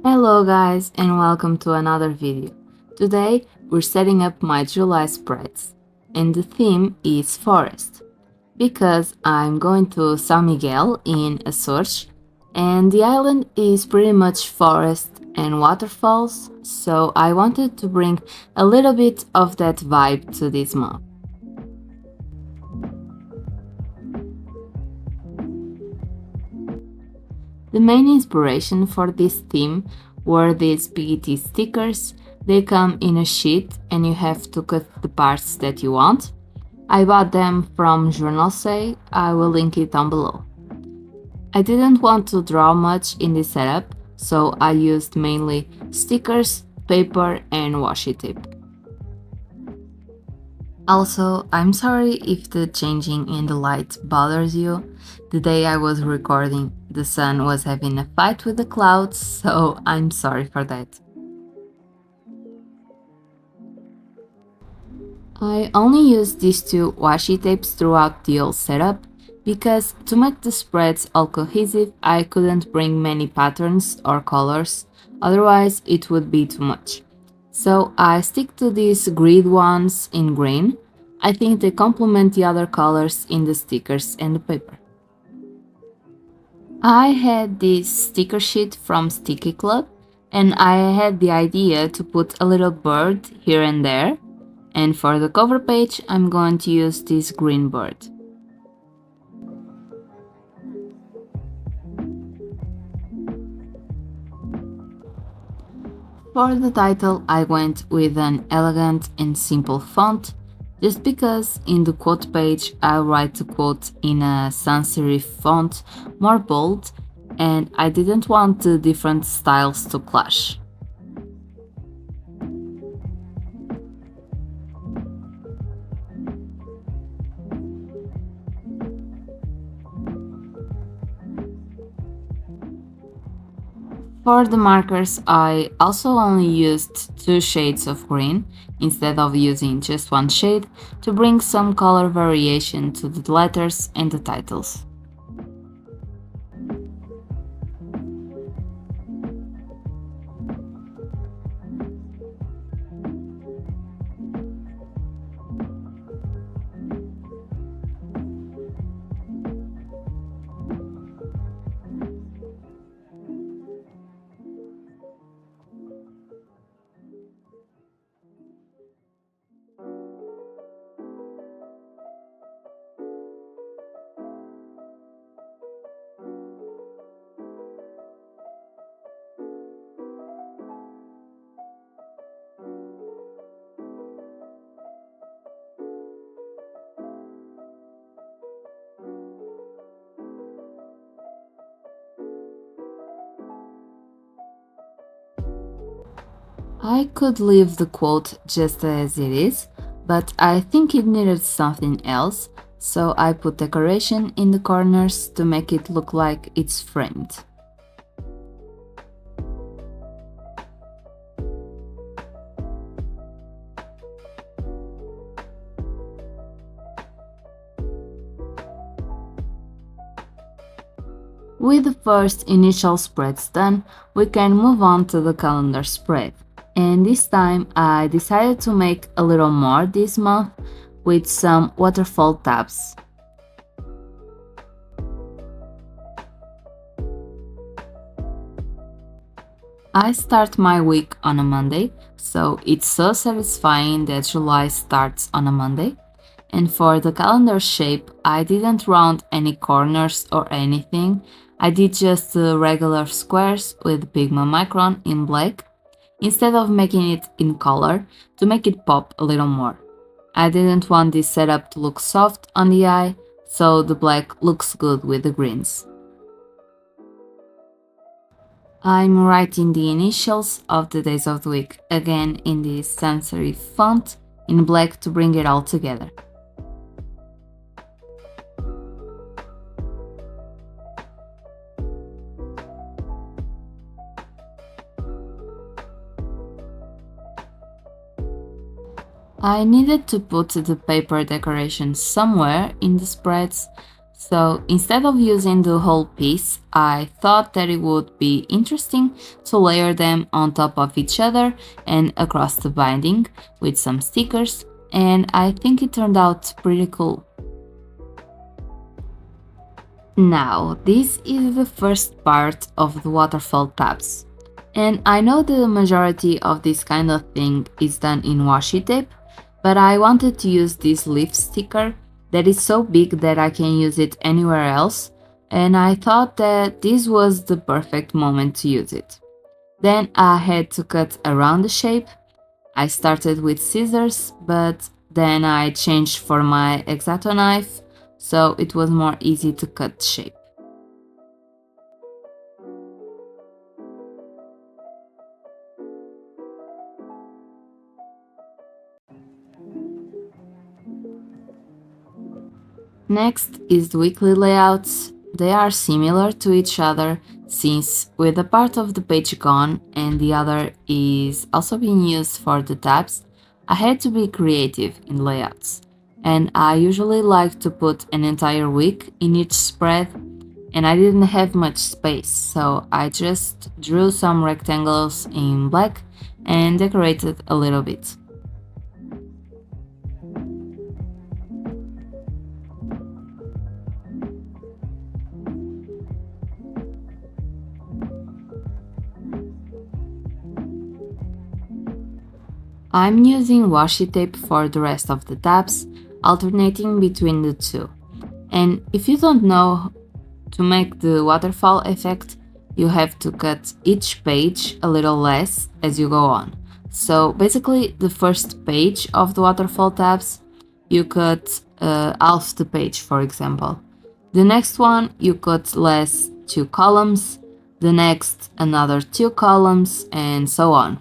Hello guys and welcome to another video. Today we're setting up my July spreads and the theme is forest because I'm going to San Miguel in Azores and the island is pretty much forest and waterfalls, so I wanted to bring a little bit of that vibe to this month. The main inspiration for this theme were these Pigma stickers. They come in a sheet and you have to cut the parts that you want. I bought them from JournalSay, I will link it down below. I didn't want to draw much in this setup, so I used mainly stickers, paper and washi tape. Also, I'm sorry if the changing in the light bothers you. The day I was recording, the sun was having a fight with the clouds, so I'm sorry for that. I only used these two washi tapes throughout the whole setup, because to make the spreads all cohesive, I couldn't bring many patterns or colors, otherwise it would be too much. So I stick to these grid ones in green. I think they complement the other colors in the stickers and the paper. I had this sticker sheet from Stickii Club and I had the idea to put a little bird here and there, and for the cover page I'm going to use this green bird. For the title I went with an elegant and simple font, just because in the quote page I'll write the quote in a sans serif font, more bold, and I didn't want the different styles to clash. For the markers, I also only used two shades of green instead of using just one shade to bring some color variation to the letters and the titles. I could leave the quote just as it is, but I think it needed something else, so I put decoration in the corners to make it look like it's framed. With the first initial spreads done, we can move on to the calendar spread. And this time I decided to make a little more this month with some waterfall tabs. I start my week on a Monday, so it's so satisfying that July starts on a Monday. And for the calendar shape, I didn't round any corners or anything. I did just the regular squares with Pigma Micron in black, instead of making it in color to make it pop a little more. I didn't want this setup to look soft on the eye, so the black looks good with the greens. I'm writing the initials of the days of the week, again in this sans serif font in black to bring it all together. I needed to put the paper decoration somewhere in the spreads, So instead of using the whole piece, I thought that it would be interesting to layer them on top of each other and across the binding with some stickers, and I think it turned out pretty cool. Now, this is the first part of the waterfall tabs. And I know the majority of this kind of thing is done in washi tape, but I wanted to use this leaf sticker that is so big that I can use it anywhere else, and I thought that this was the perfect moment to use it. Then I had to cut around the shape. I started with scissors, but then I changed for my X-Acto knife, so it was more easy to cut shape. Next is the weekly layouts. They are similar to each other since with a part of the page gone and the other is also being used for the tabs, I had to be creative in layouts. And I usually like to put an entire week in each spread, and I didn't have much space, so I just drew some rectangles in black and decorated a little bit. I'm using washi tape for the rest of the tabs, alternating between the two. And if you don't know, to make the waterfall effect, you have to cut each page a little less as you go on. So basically, the first page of the waterfall tabs, you cut half the page, for example. The next one, you cut less 2 columns, the next, another 2 columns, and so on.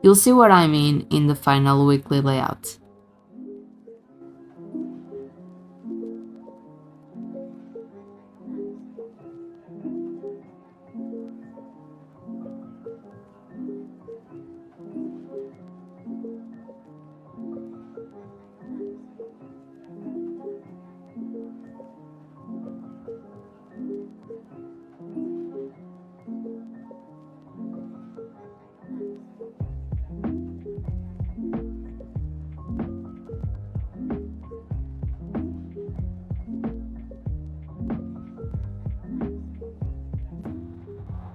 You'll see what I mean in the final weekly layout.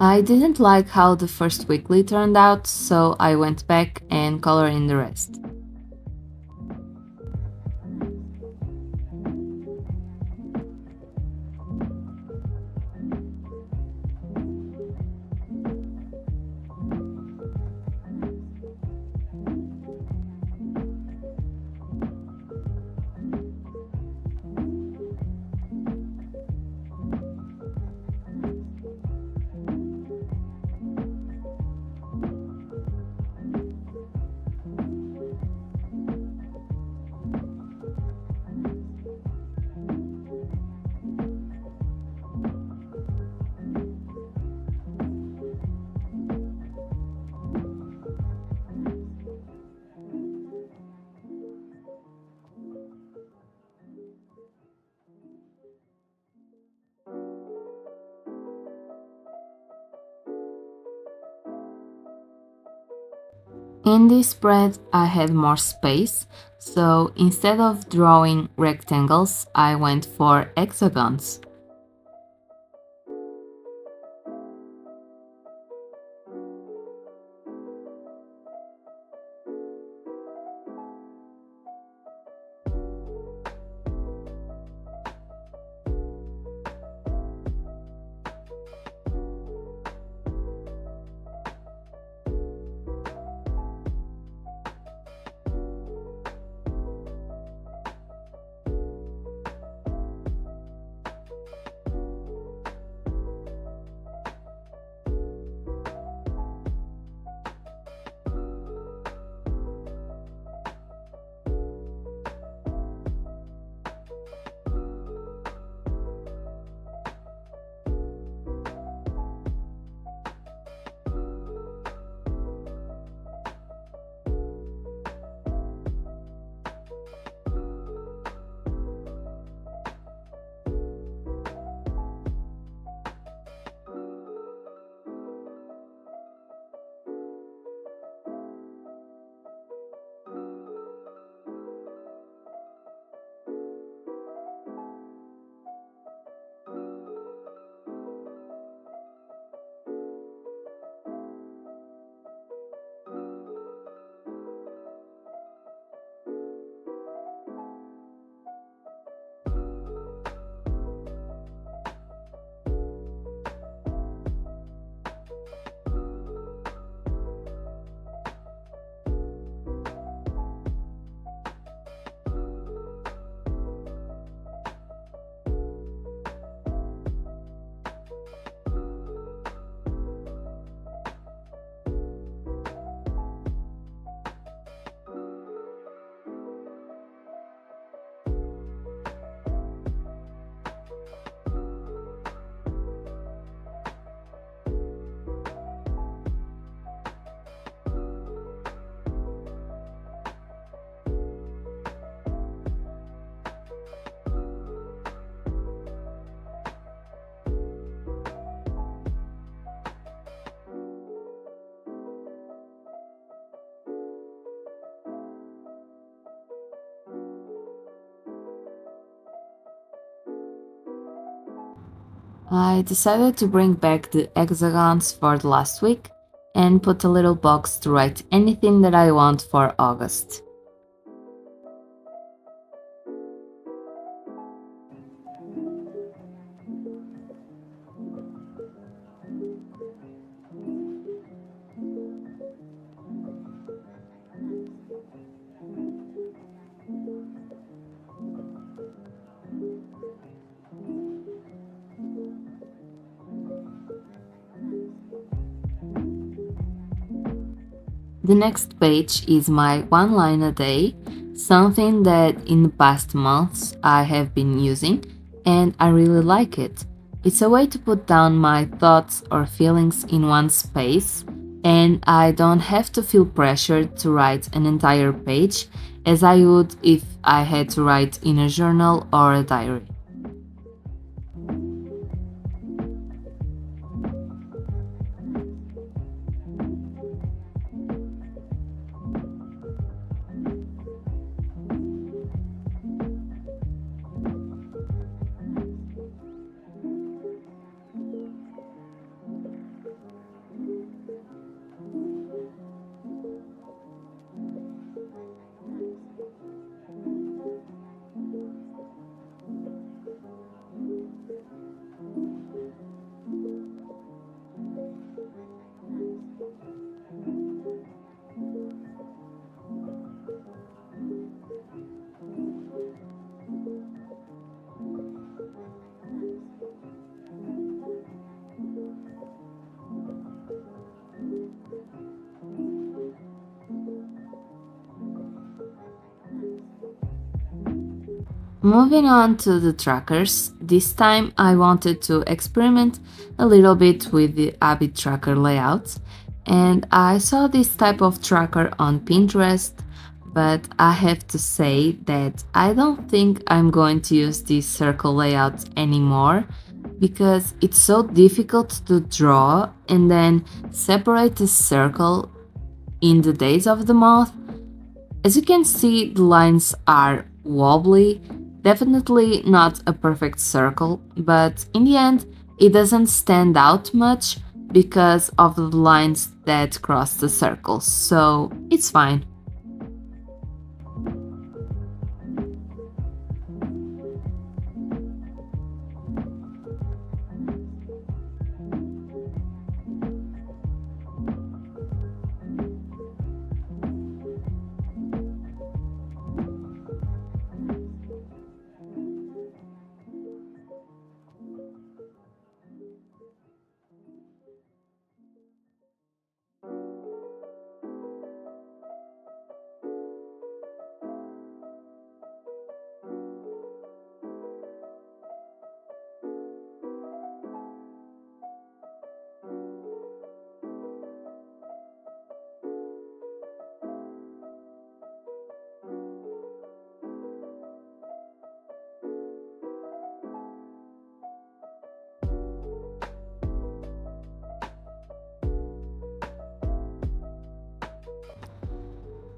I didn't like how the first weekly turned out, so I went back and colored in the rest. In this spread, I had more space, so instead of drawing rectangles, I went for hexagons. I decided to bring back the hexagons for the last week and put a little box to write anything that I want for August. The next page is my one line a day, something that in the past months I have been using and I really like it. It's a way to put down my thoughts or feelings in one space, and I don't have to feel pressured to write an entire page as I would if I had to write in a journal or a diary. Moving on to the trackers, this time I wanted to experiment a little bit with the habit tracker layout, and I saw this type of tracker on Pinterest, but I have to say that I don't think I'm going to use this circle layout anymore because it's so difficult to draw and then separate the circle in the days of the month. As you can see, the lines are wobbly, definitely not a perfect circle, but in the end, it doesn't stand out much because of the lines that cross the circles, so it's fine.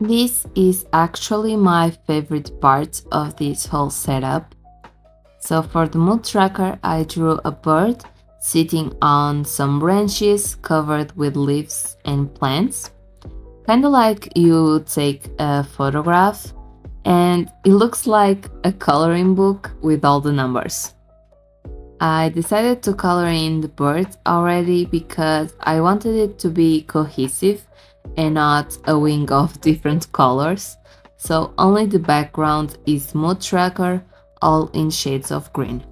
This is actually my favorite part of this whole setup. So for the mood tracker, I drew a bird sitting on some branches covered with leaves and plants, kind of like you take a photograph, and it looks like a coloring book with all the numbers. I decided to color in the bird already because I wanted it to be cohesive and not a wing of different colors, so only the background is mood tracker, all in shades of green.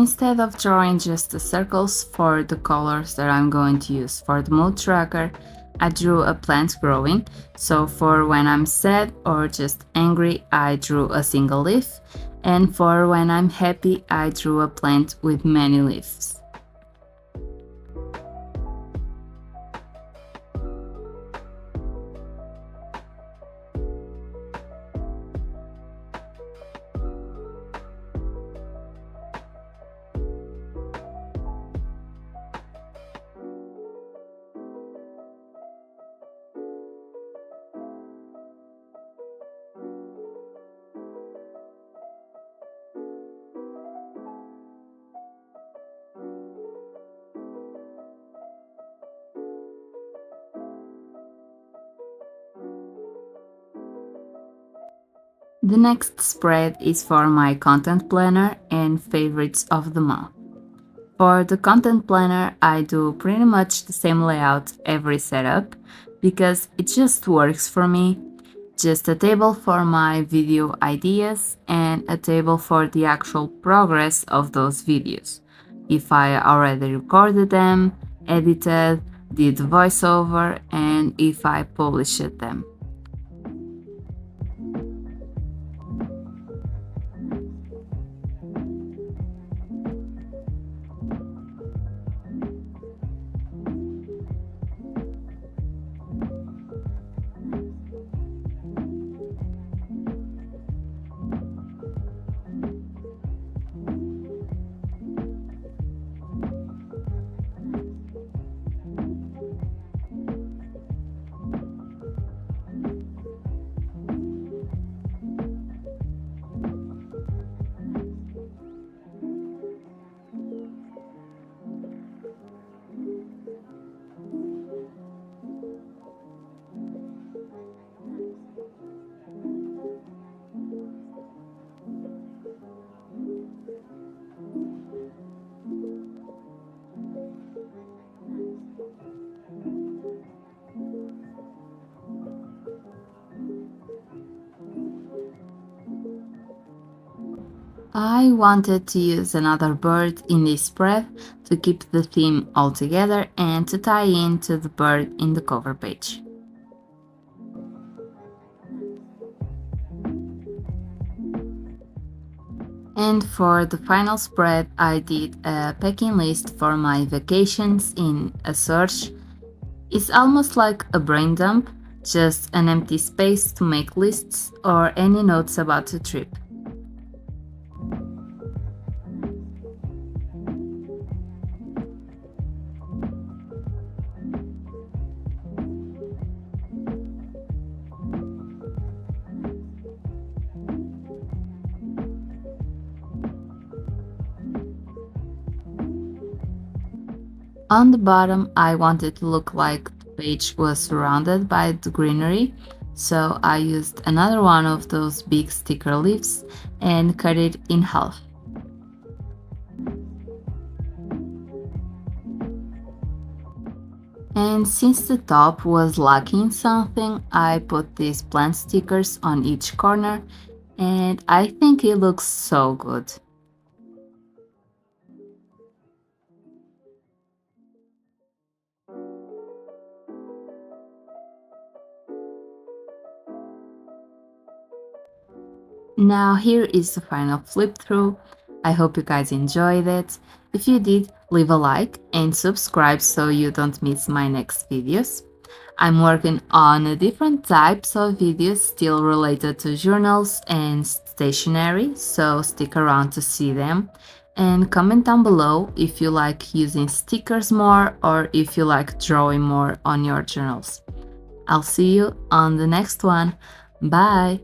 instead of drawing just the circles for the colors that I'm going to use for the mood tracker, I drew a plant growing. So for when I'm sad or just angry, I drew a single leaf, and for when I'm happy, I drew a plant with many leaves. The next spread is for my content planner and favorites of the month. For the content planner, I do pretty much the same layout every setup because it just works for me. Just a table for my video ideas and a table for the actual progress of those videos. If I already recorded them, edited, did voiceover, and if I published them. I wanted to use another bird in this spread to keep the theme all together and to tie in to the bird in the cover page. And for the final spread, I did a packing list for my vacations in Azores. It's almost like a brain dump, just an empty space to make lists or any notes about the trip. On the bottom, I wanted to look like the page was surrounded by the greenery, so I used another one of those big sticker leaves and cut it in half. And since the top was lacking something, I put these plant stickers on each corner, and I think it looks so good. Now here is the final flip through. I hope you guys enjoyed it. If you did, leave a like and subscribe so you don't miss my next videos. I'm working on different types of videos still related to journals and stationery, so stick around to see them. And comment down below if you like using stickers more or if you like drawing more on your journals. I'll see you on the next one. Bye!